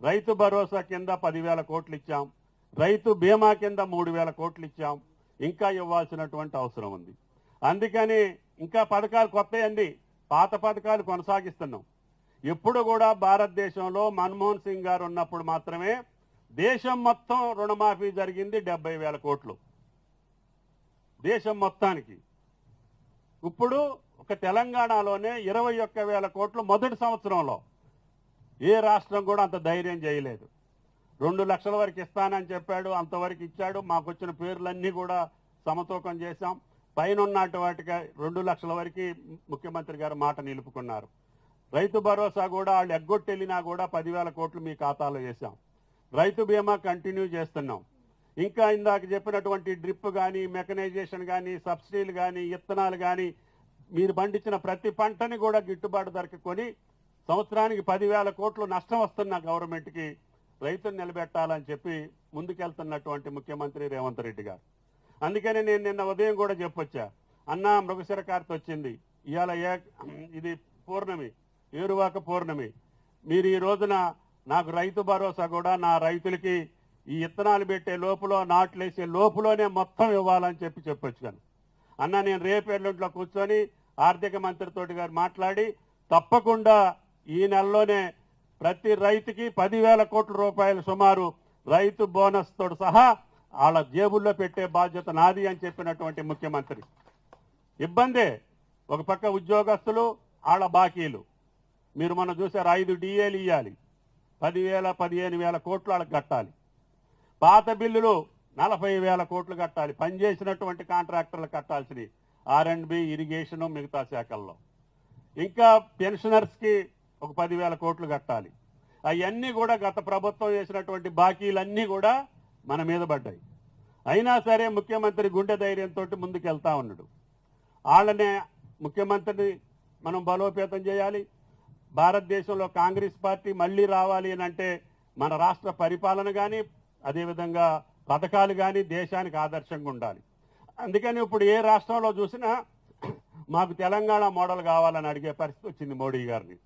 రైతు భరోసా కింద 10,000 కోట్లు ఇచ్చాం, రైతు బీమా కింద 3,000 కోట్లు ఇచ్చాం, ఇంకా ఇవ్వాల్సినటువంటి అవసరం ఉంది. అందుకని ఇంకా పథకాలు కొత్తయండి, పాత పథకాలు కొనసాగిస్తున్నాం. ఎప్పుడు కూడా భారతదేశంలో మన్మోహన్ సింగ్ గారు ఉన్నప్పుడు మాత్రమే దేశం మొత్తం రుణమాఫీ జరిగింది 70,000 కోట్లు దేశం మొత్తానికి. ఇప్పుడు ఒక తెలంగాణలోనే 21,000 కోట్లు మొదటి సంవత్సరంలో. ఏ రాష్ట్రం కూడా అంత ధైర్యం చేయలేదు. 2 లక్షల వరకు ఇస్తానని చెప్పాడు, అంతవరకు ఇచ్చాడు. మాకు వచ్చిన పేర్లన్నీ కూడా సమతూకం చేశాం. పైన ఉన్నట్టు వాటికి 2 లక్షల వరకు ముఖ్యమంత్రి గారు మాట నిలుపుకున్నారు. రైతు భరోసా కూడా వాళ్ళు ఎగ్గొట్టెళ్ళినా కూడా 10,000 కోట్లు మీ ఖాతాలో వేసాం. రైతు బీమా కంటిన్యూ చేస్తున్నాం. ఇంకా ఇందాక చెప్పినటువంటి డ్రిప్ కానీ, మెకనైజేషన్ కానీ, సబ్సిడీలు కానీ, విత్తనాలు కానీ, మీరు పండించిన ప్రతి పంటని కూడా గిట్టుబాటు ధరకు కొని సంవత్సరానికి 10,000 కోట్లు నష్టం వస్తున్న గవర్నమెంట్కి రైతును నిలబెట్టాలని చెప్పి ముందుకెళ్తున్నటువంటి ముఖ్యమంత్రి రేవంత్ రెడ్డి గారు. అందుకని నేను నిన్న ఉదయం కూడా చెప్పొచ్చా, అన్న మృగశిర కార్తె వచ్చింది, ఇవాళ ఇది పౌర్ణమి, ఏరువాక పౌర్ణమి. మీరు ఈ రోజున నాకు రైతు భరోసా కూడా నా రైతులకి ఈ విత్తనాలు పెట్టే లోపల, నాట్లు వేసే లోపులోనే మొత్తం ఇవ్వాలని చెప్పొచ్చు. కానీ అన్న నేను రేపేళ్ళంట్లో కూర్చొని ఆర్థిక మంత్రితోటి గారు మాట్లాడి తప్పకుండా ఈ నెలలోనే ప్రతి రైతుకి 10,000 కోట్ల రూపాయలు సుమారు రైతు బోనస్ తోటి సహా వాళ్ళ జేబుల్లో పెట్టే బాధ్యత నాది అని చెప్పినటువంటి ముఖ్యమంత్రి. ఇబ్బందే, ఒక పక్క ఉద్యోగస్తులు వాళ్ళ బాకీలు మీరు మనం చూసారు, 5 డిఏలు ఇవ్వాలి, 10,000 15,000 కోట్లు వాళ్ళకి కట్టాలి. పాత బిల్లులు 40,000 కోట్లు కట్టాలి, పనిచేసినటువంటి కాంట్రాక్టర్లు కట్టాల్సినవి, R&B, ఇరిగేషను, మిగతా శాఖల్లో. ఇంకా పెన్షనర్స్కి ఒక 10,000 కోట్లు కట్టాలి. అవన్నీ కూడా గత ప్రభుత్వం చేసినటువంటి బాకీలన్నీ కూడా మన మీద పడ్డాయి. అయినా సరే ముఖ్యమంత్రి గుండె ధైర్యంతో ముందుకెళ్తా ఉన్నాడు. వాళ్ళనే ముఖ్యమంత్రిని మనం బలోపేతం చేయాలి. భారతదేశంలో కాంగ్రెస్ పార్టీ మళ్ళీ రావాలి అని అంటే మన రాష్ట్ర పరిపాలన కానీ, అదేవిధంగా పథకాలు కానీ దేశానికి ఆదర్శంగా ఉండాలి. అందుకని ఇప్పుడు ఏ రాష్ట్రంలో చూసినా మాకు తెలంగాణ మోడల్ కావాలని అడిగే పరిస్థితి వచ్చింది మోడీ గారిని.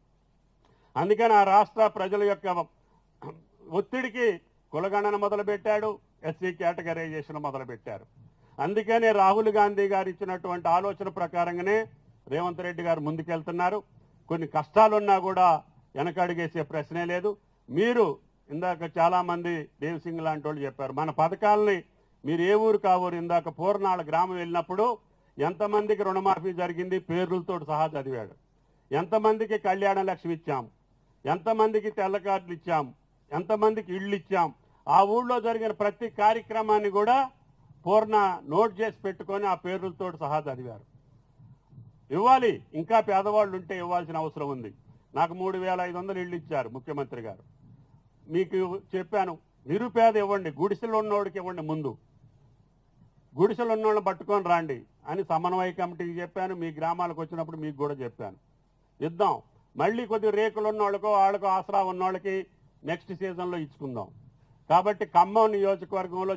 అందుకని ఆ రాష్ట్ర ప్రజల యొక్క ఒత్తిడికి కులగణన మొదలుపెట్టాడు, ఎస్సీ కేటగరైజేషన్ మొదలుపెట్టారు. అందుకనే రాహుల్ గాంధీ గారు ఇచ్చినటువంటి ఆలోచన ప్రకారంగానే రేవంత్ రెడ్డి గారు ముందుకెళ్తున్నారు. కొన్ని కష్టాలున్నా కూడా వెనకడుగేసే ప్రశ్నే లేదు. మీరు ఇందాక చాలామంది దేవ్ సింగ్ లాంటి వాళ్ళు చెప్పారు, మన పథకాలని మీరు ఏ ఊరు కావూరు, ఇందాక పూర్ణాల గ్రామం వెళ్ళినప్పుడు ఎంతమందికి రుణమాఫీ జరిగింది పేర్లతో సహా చదివాడు. ఎంతమందికి కళ్యాణ లక్ష్మి ఇచ్చాం, ఎంతమందికి తెల్ల కార్డులు ఇచ్చాం, ఎంతమందికి ఇళ్ళు ఇచ్చాం, ఆ ఊళ్ళో జరిగిన ప్రతి కార్యక్రమాన్ని కూడా పూర్ణ నోట్ చేసి పెట్టుకొని ఆ పేర్లతో సహా చదివారు. ఇవ్వాలి, ఇంకా పేదవాళ్ళు ఉంటే ఇవ్వాల్సిన అవసరం ఉంది. నాకు 3,500 ఇళ్ళు ఇచ్చారు ముఖ్యమంత్రి గారు. మీకు చెప్పాను, నిరుపేద ఇవ్వండి, గుడిసెలు ఉన్నోడికి ఇవ్వండి, ముందు గుడిసెలు ఉన్నోళ్ళని పట్టుకొని రండి అని సమన్వయ కమిటీకి చెప్పాను. మీ గ్రామాలకు వచ్చినప్పుడు మీకు కూడా చెప్పాను, ఇద్దాం. మళ్ళీ కొద్ది రేకులు ఉన్నోళ్ళకో వాళ్ళకో ఆసరా ఉన్నోళ్ళకి నెక్స్ట్ సీజన్లో ఇచ్చుకుందాం. కాబట్టి ఖమ్మం నియోజకవర్గంలో